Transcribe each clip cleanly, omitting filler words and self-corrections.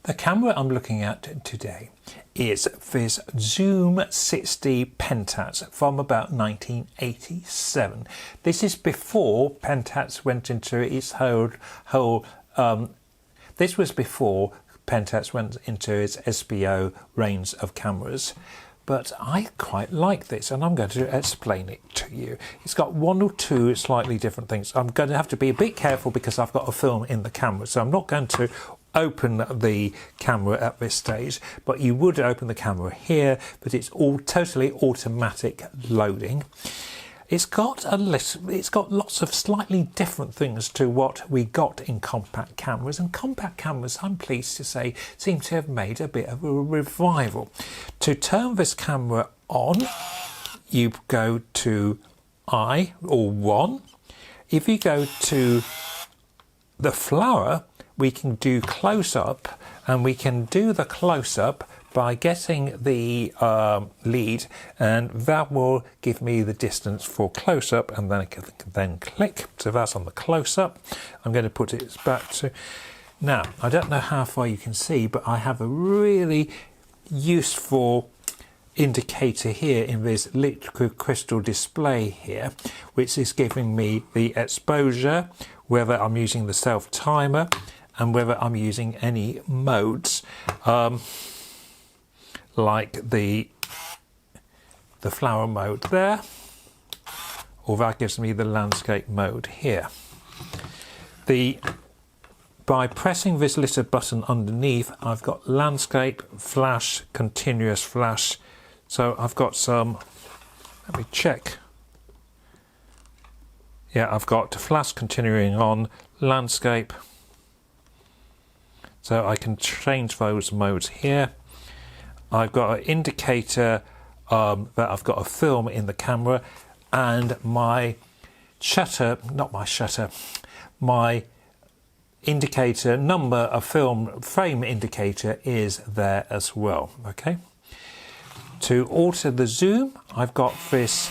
The camera I'm looking at today is this Zoom 60 Pentax from about 1987. This is before Pentax went into its this was before Pentax went into its SBO range of cameras. But I quite like this, and I'm going to explain it to you. It's got one or two slightly different things. I'm going to have to be a bit careful because I've got a film in the camera, so I'm not going to open the camera at this stage, but you would open the camera here, but it's all totally automatic loading. It's got lots of slightly different things to what we got in compact cameras, and compact cameras, I'm pleased to say, seem to have made a bit of a revival. To turn this camera on, you go to I or 1. If you go to the flower, we can do close-up, and we can do the close-up by getting the lead, and that will give me the distance for close-up, and then I can then click. So that's on the close-up. I'm going to put it back to... Now, I don't know how far you can see, but I have a really useful indicator here in this liquid crystal display here, which is giving me the exposure, whether I'm using the self timer, and whether I'm using any modes. Like the flower mode there, or that gives me the landscape mode here. By pressing this little button underneath, I've got landscape, flash, continuous flash. So I've got some, let me check. Yeah, I've got flash continuing on, landscape. So I can change those modes here. I've got an indicator that I've got a film in the camera, and my shutter, my indicator number of frame indicator is there as well. Okay. To alter the zoom, I've got this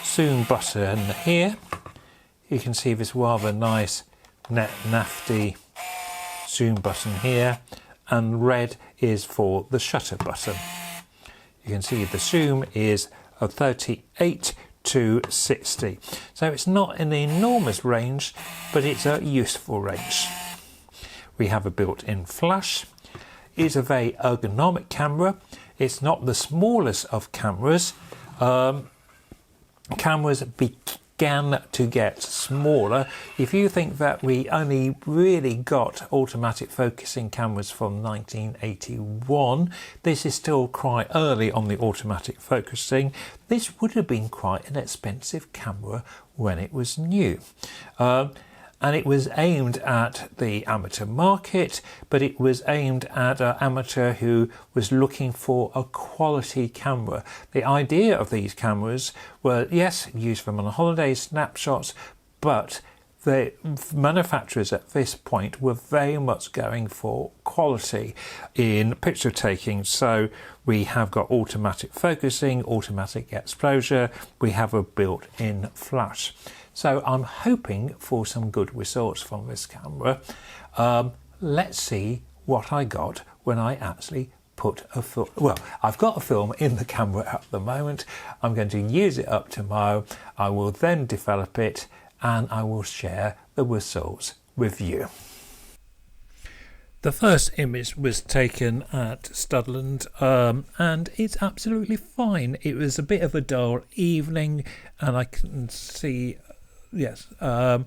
zoom button here. You can see this rather nice, nifty zoom button here, and red is for the shutter button. You can see the zoom is a 38 to 60. So it's not an enormous range, but it's a useful range. We have a built-in flash. It's a very ergonomic camera. It's not the smallest of cameras. Cameras began to get smaller. If you think that we only really got automatic focusing cameras from 1981, this is still quite early on the automatic focusing. This would have been quite an expensive camera when it was new. And it was aimed at the amateur market, but it was aimed at an amateur who was looking for a quality camera. The idea of these cameras were, yes, use them on holiday snapshots, but the manufacturers at this point were very much going for quality in picture taking. So we have got automatic focusing, automatic exposure, we have a built-in flash. So I'm hoping for some good results from this camera. Let's see what I got when I actually put a film. Well, I've got a film in the camera at the moment. I'm going to use it up tomorrow. I will then develop it, and I will share the results with you. The first image was taken at Studland, and it's absolutely fine. It was a bit of a dull evening, and I can see, yes, the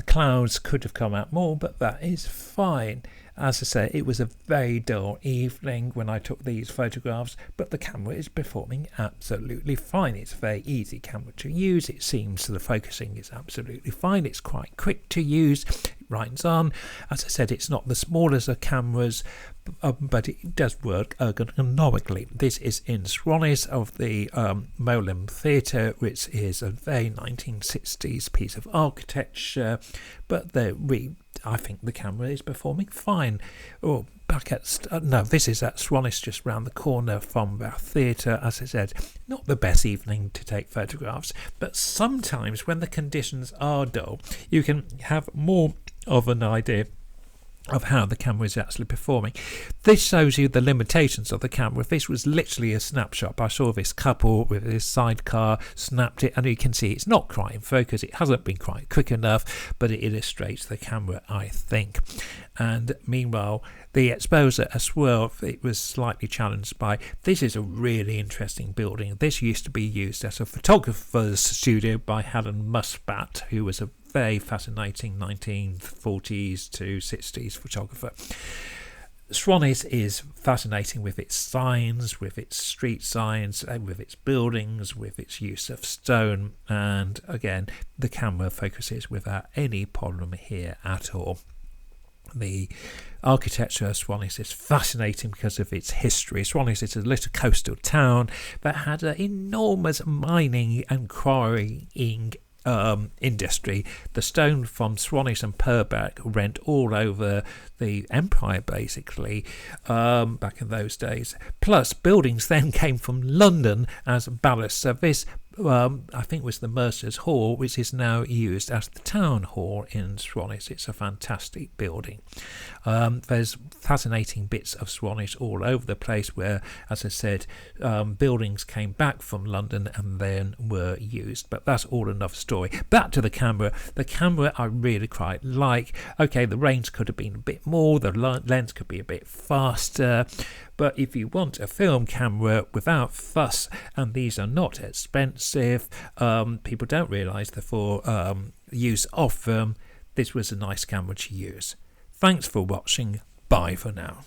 clouds could have come out more, but that is fine. As I say, it was a very dull evening when I took these photographs, but the camera is performing absolutely fine. It's a very easy camera to use. It seems the focusing is absolutely fine. It's quite quick to use. It runs on. As I said, it's not the smallest of cameras, but it does work ergonomically. This is in Swannies of the Molam Theatre, which is a very 1960s piece of architecture, but I think the camera is performing fine. Oh, back at no, this is at Swannies, just round the corner from our theatre. As I said, not the best evening to take photographs, but sometimes when the conditions are dull, you can have more of an idea of how the camera is actually performing. This shows you the limitations of the camera. This was literally a snapshot. I saw this couple with this sidecar, snapped it, and you can see it's not quite in focus. It hasn't been quite quick enough, but it illustrates the camera, I think. And meanwhile, the exposure as well, it was slightly challenged by, this is a really interesting building. This used to be used as a photographer's studio by Helen Musbat, who was a very fascinating 1940s to 60s photographer. Swanage is fascinating with its signs, with its street signs, and with its buildings, with its use of stone, and again the camera focuses without any problem here at all. The architecture of Swanage is fascinating because of its history. Swanage is a little coastal town that had an enormous mining and quarrying industry. The stone from Swanage and Purbeck went all over the empire basically back in those days. Plus buildings then came from London as ballast. So this I think was the Mercer's Hall, which is now used as the town hall in Swanage. It's a fantastic building. There's fascinating bits of Swanage all over the place where, as I said, buildings came back from London and then were used. But that's all another story. Back to the camera. The camera I really quite like. Okay, the range could have been a bit more, the lens could be a bit faster. But if you want a film camera without fuss, and these are not expensive, people don't realise the use of them, this was a nice camera to use. Thanks for watching. Bye for now.